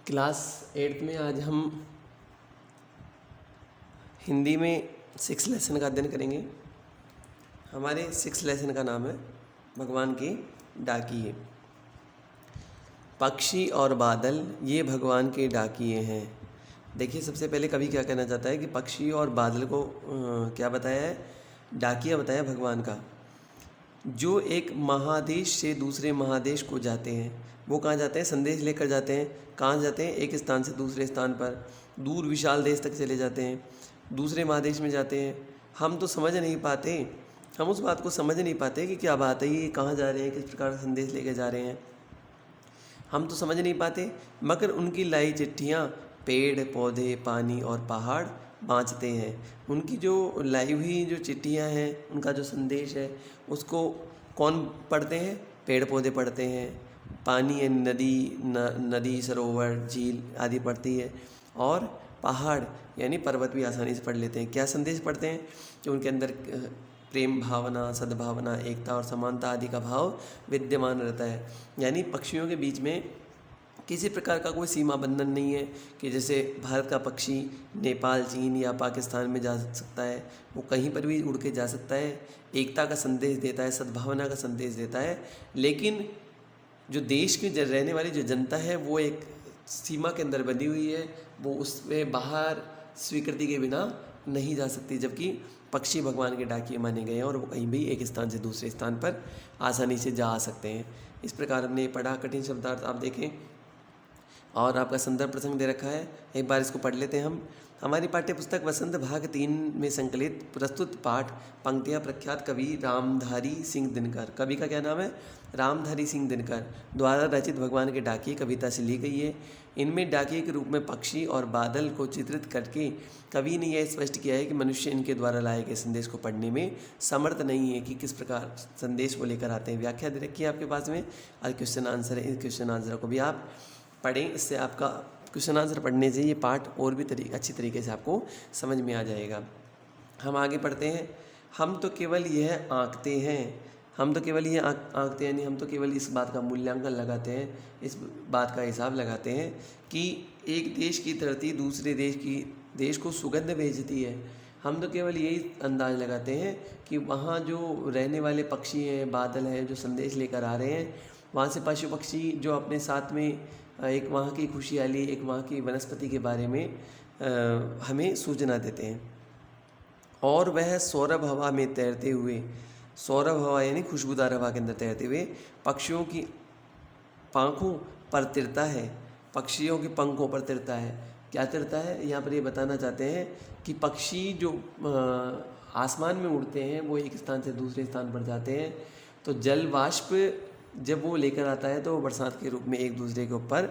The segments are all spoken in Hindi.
क्लास 8th में आज हम हिंदी में 6 लेसन का अध्ययन करेंगे। हमारे 6 लेसन का नाम है भगवान के डाकिए। पक्षी और बादल ये भगवान के डाकिए हैं। देखिए, सबसे पहले कवि क्या कहना चाहता है कि पक्षी और बादल को क्या बताया है, डाकिया बताया भगवान का, जो एक महादेश से दूसरे महादेश को जाते हैं। वो कहाँ जाते हैं? संदेश लेकर जाते हैं। कहाँ जाते हैं? एक स्थान से दूसरे स्थान पर, दूर विशाल देश तक चले जाते हैं, दूसरे महादेश में जाते हैं। हम तो समझ नहीं पाते, हम उस बात को समझ नहीं पाते कि क्या बात है, ये कहाँ जा रहे हैं, किस प्रकार का संदेश लेके जा रहे हैं, हम तो समझ नहीं पाते। मगर उनकी लाई चिट्ठियाँ पेड़ पौधे पानी और पहाड़ बाँचते हैं। उनकी जो लाई हुई जो चिट्ठियाँ हैं, उनका जो संदेश है, उसको कौन पढ़ते हैं? पेड़ पौधे पढ़ते हैं, पानी यानी नदी सरोवर झील आदि पढ़ती है, और पहाड़ यानी पर्वत भी आसानी से पढ़ लेते हैं। क्या संदेश पढ़ते हैं? कि उनके अंदर प्रेम भावना, सद्भावना, एकता और समानता आदि का भाव विद्यमान रहता है। यानी पक्षियों के बीच में किसी प्रकार का कोई सीमा बंधन नहीं है कि जैसे भारत का पक्षी नेपाल, चीन या पाकिस्तान में जा सकता है, वो कहीं पर भी उड़ के जा सकता है। एकता का संदेश देता है, सद्भावना का संदेश देता है। लेकिन जो देश की रहने वाली जो जनता है, वो एक सीमा के अंदर बंधी हुई है, वो उसमें बाहर स्वीकृति के बिना नहीं जा सकती। जबकि पक्षी भगवान के डाकिए माने गए हैं और वो कहीं भी एक स्थान से दूसरे स्थान पर आसानी से जा सकते हैं। इस प्रकार हमने पढ़ा। कठिन शब्दार्थ आप देखें और आपका संदर्भ प्रसंग दे रखा है, एक बार इसको पढ़ लेते हैं हम। हमारी पाठ्यपुस्तक वसंत भाग 3 में संकलित प्रस्तुत पाठ पंक्तियाँ प्रख्यात कवि रामधारी सिंह दिनकर, कवि का क्या नाम है? रामधारी सिंह दिनकर द्वारा रचित भगवान के डाकिए कविता से ली गई है। इनमें डाकिए के रूप में पक्षी और बादल को चित्रित करके कवि ने यह स्पष्ट किया है कि मनुष्य इनके द्वारा लाए गए संदेश को पढ़ने में समर्थ नहीं है कि किस प्रकार संदेश को लेकर आते हैं। व्याख्या दे रखी है आपके पास में और क्वेश्चन आंसर है। इस क्वेश्चन आंसर को भी आप पढ़ें, इससे आपका क्वेश्चन आंसर पढ़ने से ये पाठ और भी अच्छी तरीके से आपको समझ में आ जाएगा। हम आगे पढ़ते हैं। हम तो केवल यह आंकते हैं, हम तो केवल ये आंकते हैं, यानी हम तो केवल इस बात का मूल्यांकन लगाते हैं, इस बात का हिसाब लगाते हैं कि एक देश की धरती दूसरे देश को सुगंध भेजती है। हम तो केवल यही अंदाज़ लगाते हैं कि वहाँ जो रहने वाले पक्षी हैं, बादल हैं, जो संदेश लेकर आ रहे हैं, वहाँ से पशु पक्षी जो अपने साथ में एक वहाँ की खुशहाली, एक वहाँ की वनस्पति के बारे में हमें सूचना देते हैं। और वह सौरभ हवा में तैरते हुए, सौरभ हवा यानी खुशबूदार हवा के अंदर तैरते हुए पक्षियों की पंखों पर तिरता है, पक्षियों के पंखों पर तिरता है। क्या तिरता है? यहाँ पर ये बताना चाहते हैं कि पक्षी जो आसमान में उड़ते हैं, वो एक स्थान से दूसरे स्थान पर जाते हैं, तो जल वाष्प जब वो लेकर आता है तो बरसात के रूप में एक दूसरे के ऊपर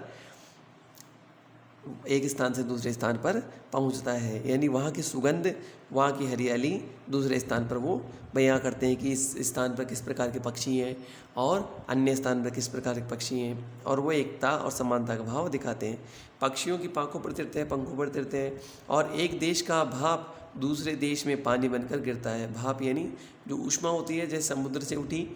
एक स्थान से दूसरे स्थान पर पहुंचता है। यानी वहाँ की सुगंध, वहाँ की हरियाली दूसरे स्थान पर वो बयां करते हैं कि इस स्थान पर किस प्रकार के पक्षी हैं और अन्य स्थान पर किस प्रकार के पक्षी हैं, और वो एकता और समानता का भाव दिखाते हैं। पक्षियों की पाँखों पर तिरते हैं, पंखों पर तिरते हैं, और एक देश का भाप दूसरे देश में पानी बनकर गिरता है। भाप यानी जो ऊष्मा होती है, जैसे समुद्र से उठी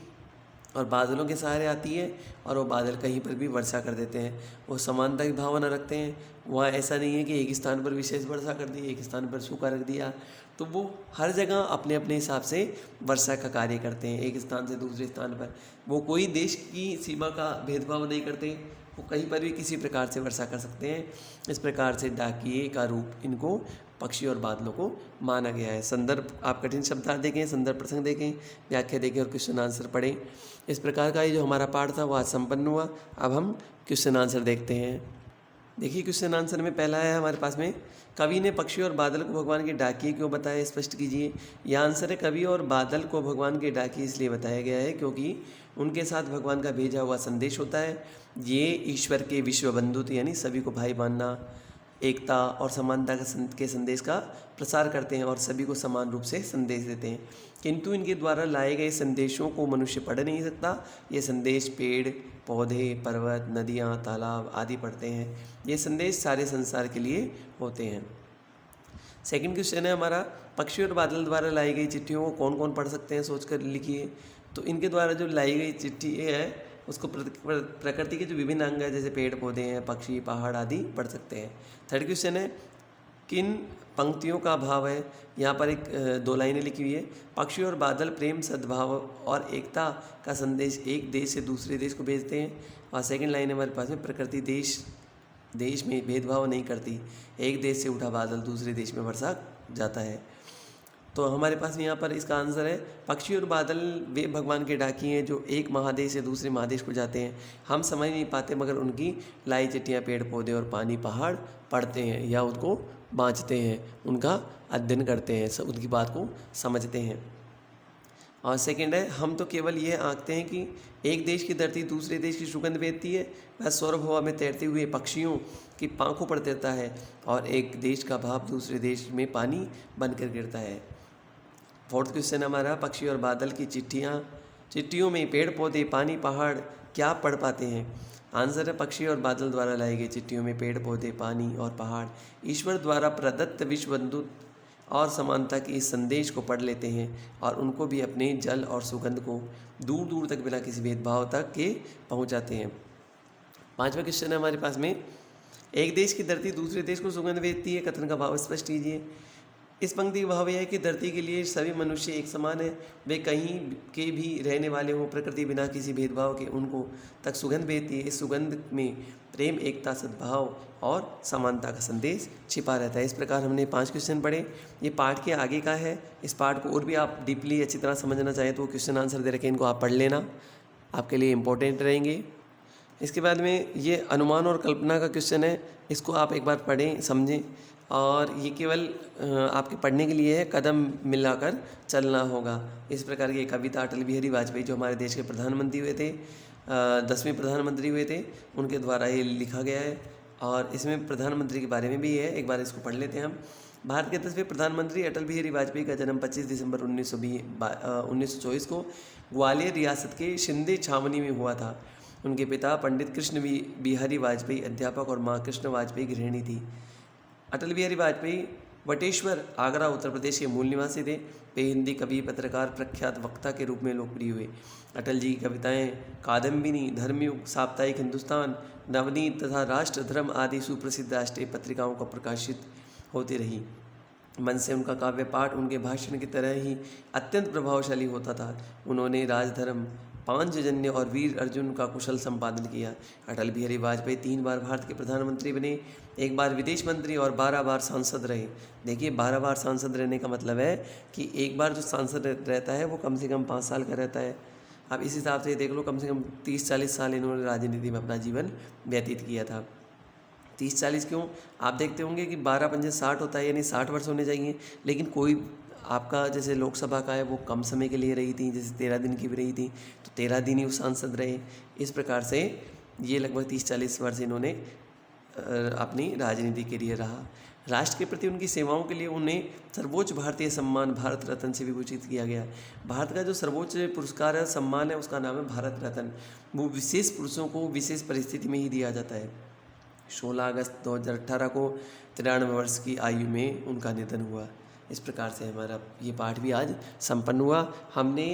और बादलों के सहारे आती है, और वो बादल कहीं पर भी वर्षा कर देते हैं। वो समानता की भावना रखते हैं। वहाँ ऐसा नहीं है कि एक स्थान पर विशेष वर्षा कर दी, एक स्थान पर सूखा रख दिया, तो वो हर जगह अपने अपने हिसाब से वर्षा का कार्य करते हैं, एक स्थान से दूसरे स्थान पर। वो कोई देश की सीमा का भेदभाव नहीं करते, वो कहीं पर भी किसी प्रकार से वर्षा कर सकते हैं। इस प्रकार से डाकिए का रूप इनको पक्षी और बादलों को माना गया है। संदर्भ आप कठिन शब्दार्थ देखें, संदर्भ प्रसंग देखें, व्याख्या देखें और क्वेश्चन आंसर पढ़ें। इस प्रकार का ये जो हमारा पाठ था वो आज संपन्न हुआ। अब हम क्वेश्चन आंसर देखते हैं। देखिए, क्वेश्चन आंसर में पहला है हमारे पास में, कवि ने पक्षी और बादल को भगवान के डाकिए क्यों बताया, स्पष्ट कीजिए। यह आंसर है, कवि और बादल को भगवान के डाकिए इसलिए बताया गया है क्योंकि उनके साथ भगवान का भेजा हुआ संदेश होता है। ये ईश्वर के विश्व बंधुत्व यानी सभी को भाई मानना, एकता और समानता के संदेश का प्रसार करते हैं और सभी को समान रूप से संदेश देते हैं। किंतु इनके द्वारा लाए गए संदेशों को मनुष्य पढ़ नहीं सकता। ये संदेश पेड़ पौधे, पर्वत, नदियाँ, तालाब आदि पढ़ते हैं। ये संदेश सारे संसार के लिए होते हैं। सेकंड क्वेश्चन है हमारा, पक्षी और बादल द्वारा लाई गई चिट्ठियों को कौन कौन पढ़ सकते हैं, सोचकर लिखिए। तो इनके द्वारा जो लाई गई चिट्ठी है उसको प्रकृति के जो विभिन्न अंग हैं जैसे पेड़ पौधे हैं, पक्षी, पहाड़ आदि पढ़ सकते हैं। थर्ड क्वेश्चन है किन पंक्तियों का भाव है। यहाँ पर एक 2 लाइनें लिखी हुई है। पक्षी और बादल प्रेम, सद्भाव और एकता का संदेश एक देश से दूसरे देश को भेजते हैं। और सेकंड लाइन हमारे पास में प्रकृति देश में भेदभाव नहीं करती, एक देश से उठा बादल दूसरे देश में बरसा जाता है। तो हमारे पास में यहाँ पर इसका आंसर है पक्षी और बादल वे भगवान के डाकी हैं जो एक महादेश से दूसरे महादेश को जाते हैं। हम समझ नहीं पाते मगर उनकी लाई चिट्ठियाँ पेड़ पौधे और पानी पहाड़ पढ़ते हैं या उनको बाँचते हैं, उनका अध्ययन करते हैं, उनकी बात को समझते हैं। और सेकंड है हम तो केवल ये आंकते हैं कि एक देश की धरती दूसरे देश की सुगंध भेजती है, वह सौरभ हवा में तैरते हुए पक्षियों की पांखों पर तैरता है और एक देश का भाप दूसरे देश में पानी बनकर गिरता है। फोर्थ क्वेश्चन हमारा पक्षी और बादल की चिट्ठियों में पेड़ पौधे पानी पहाड़ क्या पढ़ पाते हैं। आंसर है पक्षी और बादल द्वारा लाई गई चिट्ठियों में पेड़ पौधे पानी और पहाड़ ईश्वर द्वारा प्रदत्त विश्व बंधुत्व और समानता के इस संदेश को पढ़ लेते हैं और उनको भी अपने जल और सुगंध को दूर दूर तक बिना किसी भेदभाव तक के पहुंचाते हैं। 5वां क्वेश्चन है हमारे पास में एक देश की धरती दूसरे देश को सुगंध भेजती है, कथन का भाव स्पष्ट कीजिए। इस पंक्ति का भाव यह है कि धरती के लिए सभी मनुष्य एक समान है, वे कहीं के भी रहने वाले हों, प्रकृति बिना किसी भेदभाव के उनको तक सुगंध भेजती है। इस सुगंध में प्रेम, एकता, सद्भाव और समानता का संदेश छिपा रहता है। इस प्रकार हमने 5 क्वेश्चन पढ़े। ये पाठ के आगे का है। इस पाठ को और भी आप डीपली अच्छी तरह समझना चाहें तो क्वेश्चन आंसर दे रखे, इनको आप पढ़ लेना, आपके लिए इम्पोर्टेंट रहेंगे। इसके बाद में ये अनुमान और कल्पना का क्वेश्चन है, इसको आप एक बार पढ़ें, समझें और ये केवल आपके पढ़ने के लिए है, कदम मिलाकर चलना होगा। इस प्रकार की कविता अटल बिहारी वाजपेयी जो हमारे देश के प्रधानमंत्री हुए थे, 10वें प्रधानमंत्री हुए थे, उनके द्वारा ये लिखा गया है और इसमें प्रधानमंत्री के बारे में भी है। एक बार इसको पढ़ लेते हैं हम। भारत के 10वें प्रधानमंत्री अटल बिहारी वाजपेयी का जन्म 25 दिसंबर 1924 को ग्वालियर रियासत के शिंदे छावनी में हुआ था। उनके पिता पंडित कृष्ण बिहारी वाजपेयी अध्यापक और माँ कृष्ण वाजपेयी गृहिणी थी। अटल बिहारी वाजपेयी वटेश्वर, आगरा, उत्तर प्रदेश के मूल निवासी थे। वे हिंदी कवि, पत्रकार, प्रख्यात वक्ता के रूप में लोकप्रिय हुए। अटल जी की कविताएं कादम्बिनी, धर्मयुग, साप्ताहिक हिंदुस्तान, नवनीत तथा राष्ट्र धर्म आदि सुप्रसिद्ध राष्ट्रीय पत्रिकाओं को प्रकाशित होती रही। मन से उनका काव्य पाठ उनके भाषण की तरह ही अत्यंत प्रभावशाली होता था। उन्होंने राजधर्म, पांचजन्य और वीर अर्जुन का कुशल संपादन किया। अटल बिहारी वाजपेयी 3 बार भारत के प्रधानमंत्री बने, 1 बार विदेश मंत्री और 12 बार सांसद रहे। देखिए 12 बार सांसद रहने का मतलब है कि एक बार जो सांसद रहता है वो कम से कम 5 साल का रहता है। अब इस हिसाब से देख लो, कम से कम 30-40 साल इन्होंने राजनीति में अपना जीवन व्यतीत किया था। 30-40 क्यों, आप देखते होंगे कि 12 पंजे 60 होता है, यानी 60 वर्ष होने चाहिए, लेकिन कोई आपका जैसे लोकसभा का है वो कम समय के लिए रही थी, जैसे 13 दिन की भी रही थी तो 13 दिन ही वो सांसद रहे। इस प्रकार से ये लगभग 30-40 वर्ष इन्होंने अपनी राजनीति के लिए रहा। राष्ट्र के प्रति उनकी सेवाओं के लिए उन्हें सर्वोच्च भारतीय सम्मान भारत रत्न से विभूषित किया गया। भारत का जो सर्वोच्च पुरस्कार है, सम्मान है, उसका नाम है भारत रत्न। वो विशेष पुरुषों को विशेष परिस्थिति में ही दिया जाता है। 16 अगस्त 2018 को 93 वर्ष की आयु में उनका निधन हुआ। इस प्रकार से हमारा ये पाठ भी आज संपन्न हुआ। हमने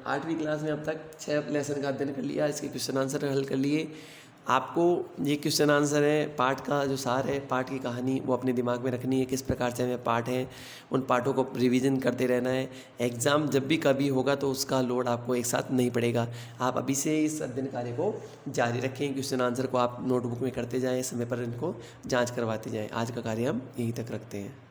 8वीं क्लास में अब तक 6 लेसन का अध्ययन कर लिया, इसके क्वेश्चन आंसर हल कर लिए। आपको ये क्वेश्चन आंसर है, पाठ का जो सार है, पाठ की कहानी वो अपने दिमाग में रखनी है, किस प्रकार से हमें पाठ हैं उन पाठों को रिवीजन करते रहना है। एग्ज़ाम जब भी कभी होगा तो उसका लोड आपको एक साथ नहीं पड़ेगा। आप अभी से इस अध्ययन कार्य को जारी रखें, क्वेश्चन आंसर को आप नोटबुक में करते जाएँ, समय पर इनको जाँच करवाते जाएँ। आज का कार्य हम यहीं तक रखते हैं।